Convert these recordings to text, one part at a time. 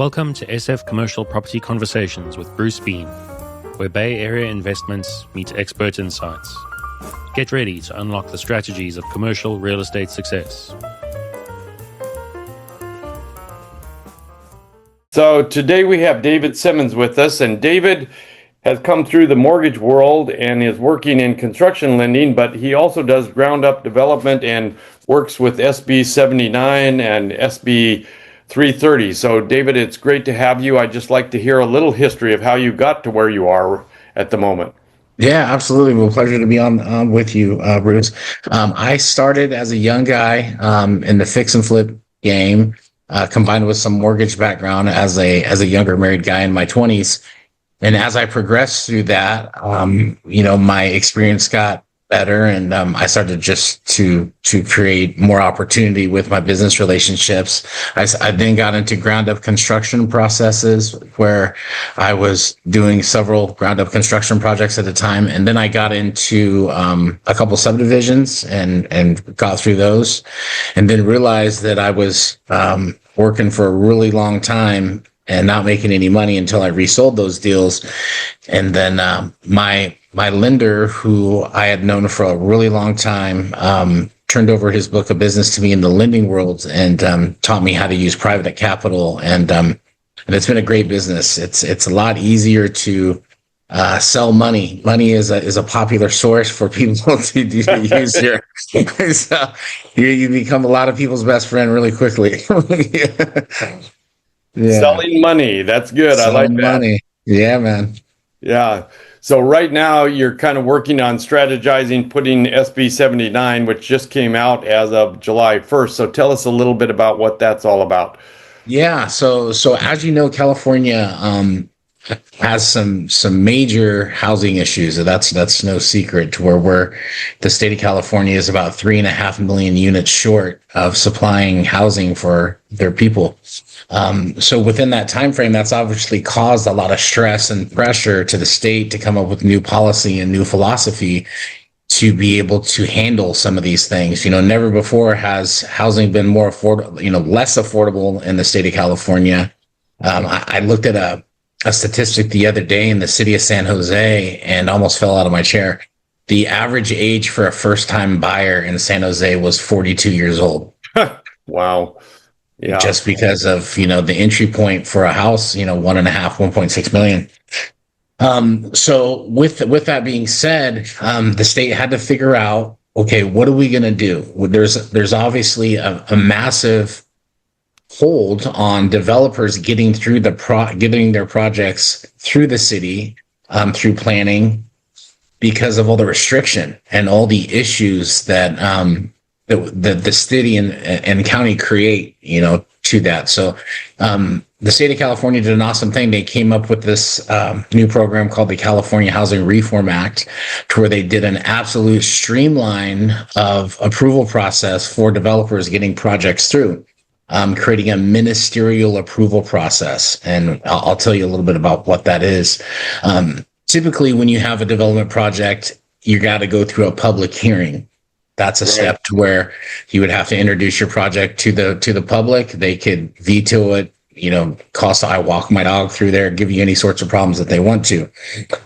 Welcome to SF Commercial Property Conversations with Bruce Bean, where Bay Area investments meet expert insights. Get ready to unlock the strategies of commercial real estate success. So today we have David Simmons with us, and David has come through the mortgage world and is working in construction lending, but he also does ground up development and works with SB 79 and SB 330. So David, it's great to have you. I'd just like to hear a little history of how you got to where you are at the moment. Yeah, absolutely. Well, pleasure to be on with you, Bruce. I started as a young guy in the fix and flip game, combined with some mortgage background as a younger married guy in my 20s. And as I progressed through that, my experience got better, and I started just to create more opportunity with my business relationships. I then got into ground up construction processes where I was doing several ground up construction projects at a time, and then I got into a couple subdivisions and got through those, and then realized that I was working for a really long time and not making any money until I resold those deals. And then my lender, who I had known for a really long time, turned over his book of business to me in the lending world and taught me how to use private capital. And it's been a great business. It's a lot easier to sell money. Money is a popular source for people to use here. So you become a lot of people's best friend really quickly. Yeah. Selling money. That's good. I like that. Money. Yeah, man. Yeah. So right now you're kind of working on strategizing, putting SB 79, which just came out as of July 1st. So tell us a little bit about what that's all about. Yeah. So as you know, California has some major housing issues. That's no secret, to where the state of California is about 3.5 million units short of supplying housing for their people. So within that time frame, that's obviously caused a lot of stress and pressure to the state to come up with new policy and new philosophy to be able to handle some of these things. Never before has housing been more affordable, less affordable in the state of California. I looked at a statistic the other day in the city of San Jose and almost fell out of my chair. The average age for a first-time buyer in San Jose was 42 years old. Wow. Yeah. Just because of, the entry point for a house, 1.6 million. So with that being said, the state had to figure out, okay, what are we going to do? There's obviously a massive hold on developers getting their projects through the city, through planning, because of all the restriction and all the issues that the city and county create, to that. So the state of California did an awesome thing. They came up with this new program called the California Housing Reform Act, to where they did an absolute streamline of approval process for developers getting projects through, creating a ministerial approval process. And I'll tell you a little bit about what that is. Typically, when you have a development project, you got to go through a public hearing. That's a step to where you would have to introduce your project to the public. They could veto it, I walk my dog through there, give you any sorts of problems that they want to.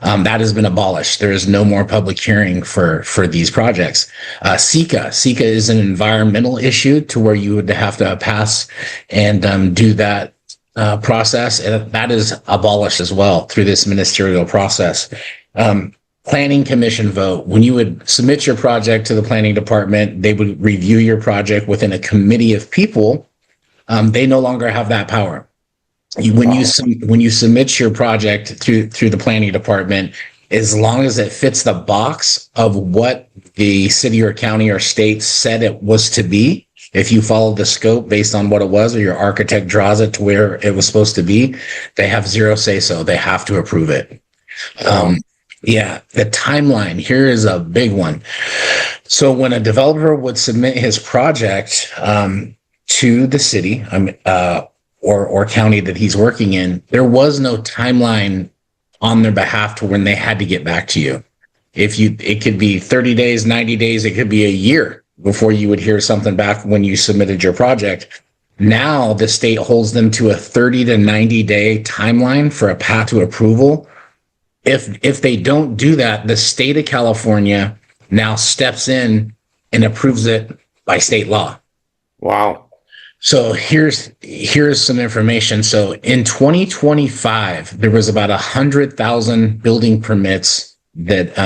That has been abolished. There is no more public hearing for these projects. SECA is an environmental issue, to where you would have to pass and do that process. And that is abolished as well through this ministerial process. Planning commission vote. When you would submit your project to the planning department, they would review your project within a committee of people. They no longer have that power. When you submit your project through the planning department, as long as it fits the box of what the city or county or state said it was to be, if you follow the scope based on what it was, or your architect draws it to where it was supposed to be, they have zero say so. They have to approve it. Yeah, the timeline here is a big one. So when a developer would submit his project to the city or county that he's working in, there was no timeline on their behalf to when they had to get back to you. It could be 30 days, 90 days, it could be a year before you would hear something back when you submitted your project. Now the state holds them to a 30 to 90-day timeline for a path to approval. If they don't do that, the state of California now steps in and approves it by state law. Wow. So here's some information. So in 2025, there was about 100,000 building permits that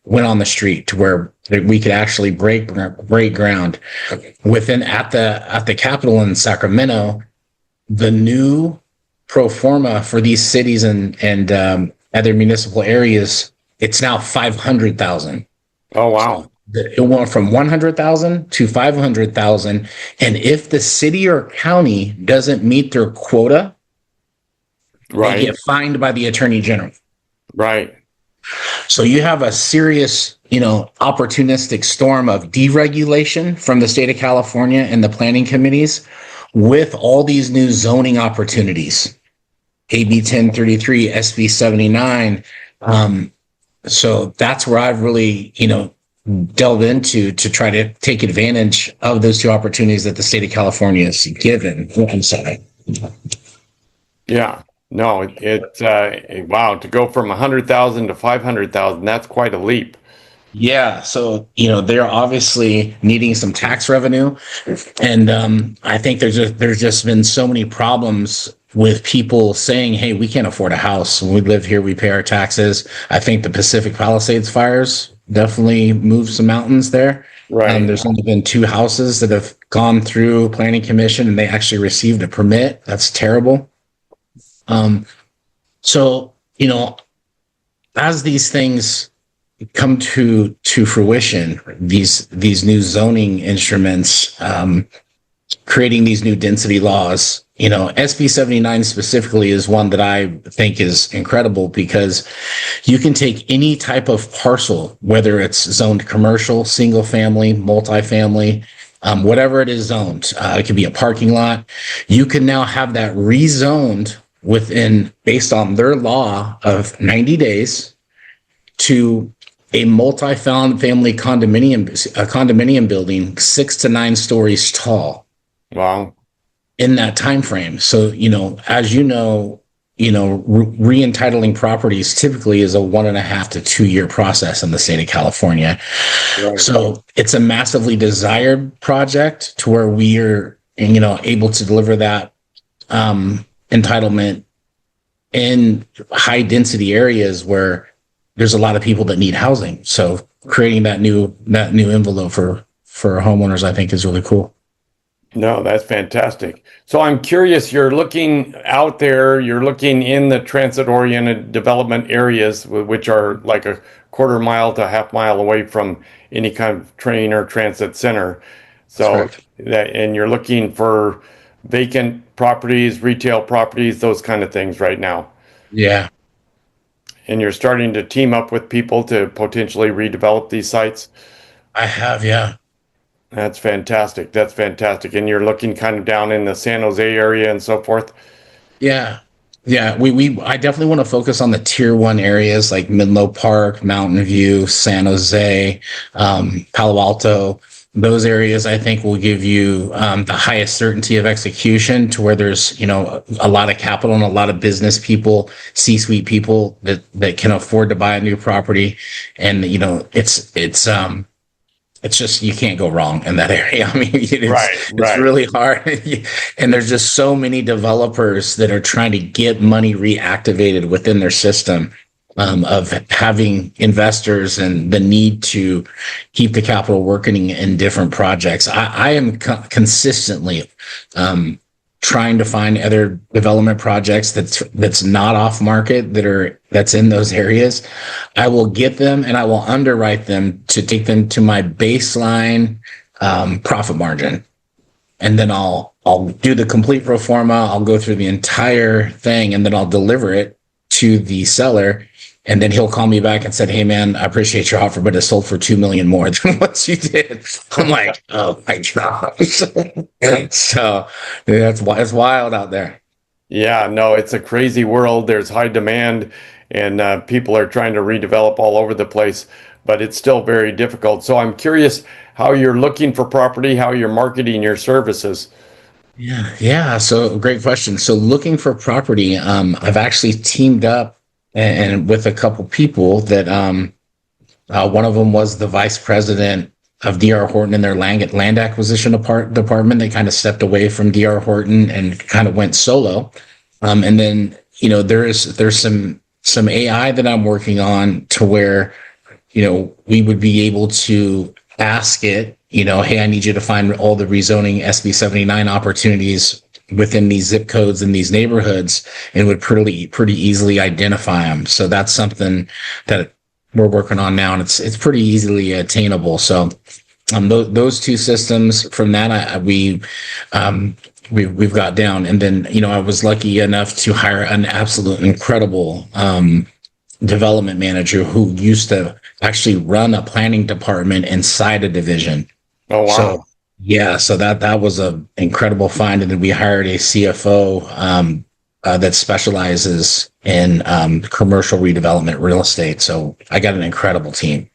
went on the street to where we could actually break ground. Within at the Capitol in Sacramento, the new pro forma for these cities and other municipal areas, it's now 500,000. Oh, wow. So it went from 100,000 to 500,000. And if the city or county doesn't meet their quota, they get fined by the attorney general. Right. So you have a serious, opportunistic storm of deregulation from the state of California and the planning committees with all these new zoning opportunities. AB 1033, SB 79. So that's where I've really, delve into to try to take advantage of those two opportunities that the state of California has given. I'm sorry. Yeah, no, wow, to go from 100,000 to 500,000, that's quite a leap. Yeah, so they're obviously needing some tax revenue, and I think there's just been so many problems with people saying, "Hey, we can't afford a house. When we live here, we pay our taxes." I think the Pacific Palisades fires definitely moved some mountains there. Right. There's only been 2 houses that have gone through planning commission and they actually received a permit. That's terrible. So as these things come to fruition, these new zoning instruments, creating these new density laws, SB 79 specifically is one that I think is incredible because you can take any type of parcel, whether it's zoned commercial, single family, multifamily, whatever it is zoned. It could be a parking lot. You can now have that rezoned based on their law of 90 days to a multi-family condominium building 6 to 9 stories tall. Wow. In that time frame. So, as re-entitling properties typically is a 1.5 to 2 year process in the state of California. Right. So it's a massively desired project to where we are, able to deliver that entitlement in high density areas where there's a lot of people that need housing. So creating that new envelope for homeowners, I think is really cool. No, that's fantastic. So I'm curious, you're looking out there, you're looking in the transit-oriented development areas, which are like a quarter mile to a half mile away from any kind of train or transit center. So and you're looking for vacant properties, retail properties, those kind of things right now. Yeah. And you're starting to team up with people to potentially redevelop these sites? I have, yeah. That's fantastic. That's fantastic. And you're looking kind of down in the San Jose area and so forth? Yeah. Yeah. I definitely want to focus on the tier 1 areas like Menlo Park, Mountain View, San Jose, Palo Alto. Those areas I think will give you the highest certainty of execution to where there's, a lot of capital and a lot of business people, C-suite people that can afford to buy a new property. And, it's just, you can't go wrong in that area. I mean, it's really hard. And there's just so many developers that are trying to get money reactivated within their system, of having investors and the need to keep the capital working in different projects. I am consistently, trying to find other development projects that's not off market that's in those areas. I will get them and I will underwrite them to take them to my baseline profit margin, and then I'll do the complete pro forma. I'll go through the entire thing, and then I'll deliver it to the seller. And then he'll call me back and said, "Hey man, I appreciate your offer, but it sold for $2 million more than what you did." I'm like, "Oh my gosh." So it's wild out there. Yeah, no, it's a crazy world. There's high demand and people are trying to redevelop all over the place, but it's still very difficult. So I'm curious how you're looking for property, how you're marketing your services. Yeah. So great question. So looking for property, I've actually teamed up and with a couple people that one of them was the vice president of DR Horton in their land acquisition department. They kind of stepped away from DR Horton and kind of went solo. And then there's some AI that I'm working on to where we would be able to ask it, hey, I need you to find all the rezoning SB 79 opportunities within these zip codes and these neighborhoods, and would pretty easily identify them. So that's something that we're working on now, and it's pretty easily attainable. So those two systems from that we've got down. And then I was lucky enough to hire an absolute incredible development manager who used to actually run a planning department inside a division. Oh, wow. So yeah, so that was an incredible find. And then we hired a CFO that specializes in commercial redevelopment real estate. So I got an incredible team.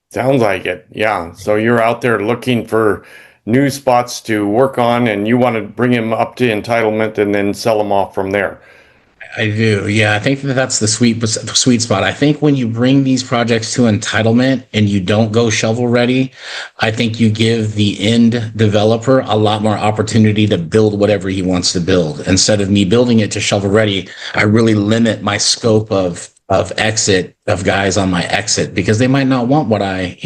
Sounds like it. Yeah. So you're out there looking for new spots to work on, and you want to bring them up to entitlement and then sell them off from there. I do. Yeah, I think that's the sweet spot. I think when you bring these projects to entitlement and you don't go shovel ready, I think you give the end developer a lot more opportunity to build whatever he wants to build. Instead of me building it to shovel ready, I really limit my scope of exit of guys on my exit, because they might not want what they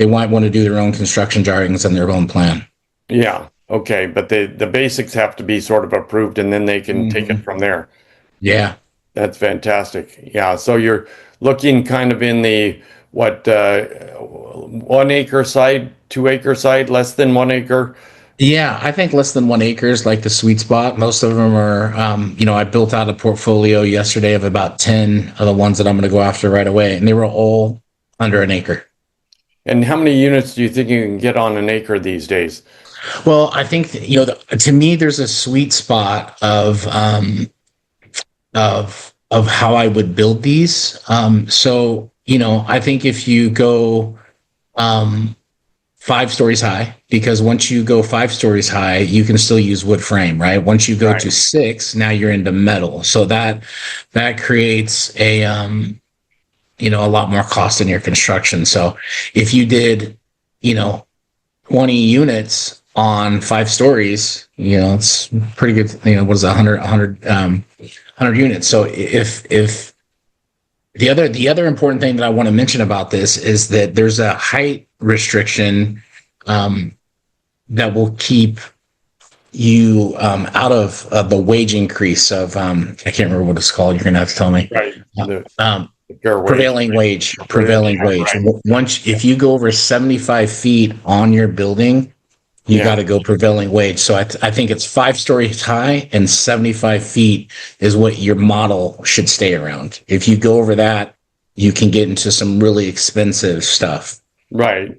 might want to do their own construction jargons and their own plan. Yeah. Okay. But the basics have to be sort of approved, and then they can take it from there. Yeah. That's fantastic. Yeah. So you're looking kind of in the 1 acre site, 2 acre site, less than 1 acre. Yeah, I think less than 1 acre is like the sweet spot. Most of them are, I built out a portfolio yesterday of about 10 of the ones that I'm going to go after right away, and they were all under an acre. And how many units do you think you can get on an acre these days? Well, I think, to me, there's a sweet spot of how I would build these. So, I think if you go 5 stories high, because once you go 5 stories high, you can still use wood frame, right? Once you go to 6, now you're into metal. So that creates a lot more cost in your construction. So if you did, 20 units on 5 stories, it's pretty good. What is that, 100 units. So if the other important thing that I want to mention about this is that there's a height restriction that will keep you out of the wage increase of I can't remember what it's called. You're gonna have to tell me. Right. Prevailing wage. Once, if you go over 75 feet on your building, you got to go prevailing wage. So I think it's 5 stories high, and 75 feet is what your model should stay around. If you go over that, you can get into some really expensive stuff. Right.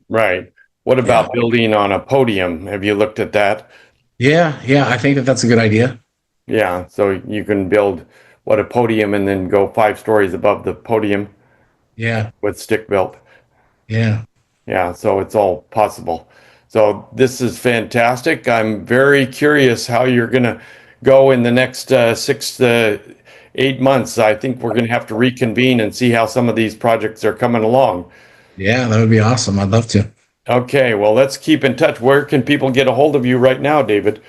What about building on a podium? Have you looked at that? Yeah, I think that's a good idea. Yeah, so you can build a podium and then go 5 stories above the podium. Yeah. With stick built. Yeah. Yeah, so it's all possible. So this is fantastic. I'm very curious how you're going to go in the next 6 to 8 months. I think we're going to have to reconvene and see how some of these projects are coming along. Yeah, that would be awesome. I'd love to. Okay, well, let's keep in touch. Where can people get a hold of you right now, David?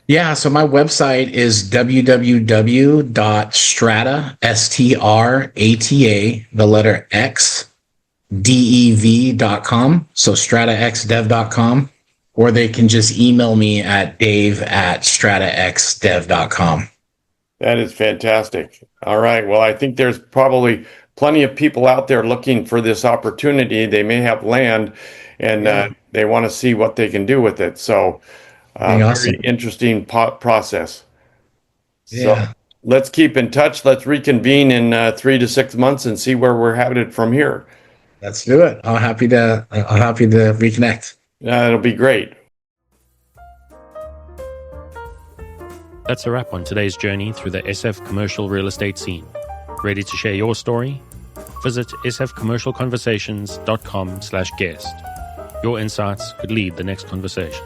Yeah, so my website is www.strata, STRATA, the letter X, dev.com. So strataxdev.com, or they can just email me at dave@strataxdev.com. That is fantastic. All right. Well, I think there's probably plenty of people out there looking for this opportunity. They may have land, and they want to see what they can do with it. So awesome. Very interesting process. Yeah. So let's keep in touch. Let's reconvene in 3 to 6 months and see where we're headed from here. Let's do it. I'm happy to reconnect. It'll be great. That's a wrap on today's journey through the SF commercial real estate scene. Ready to share your story? Visit sfcommercialconversations.com/guest. Your insights could lead the next conversation.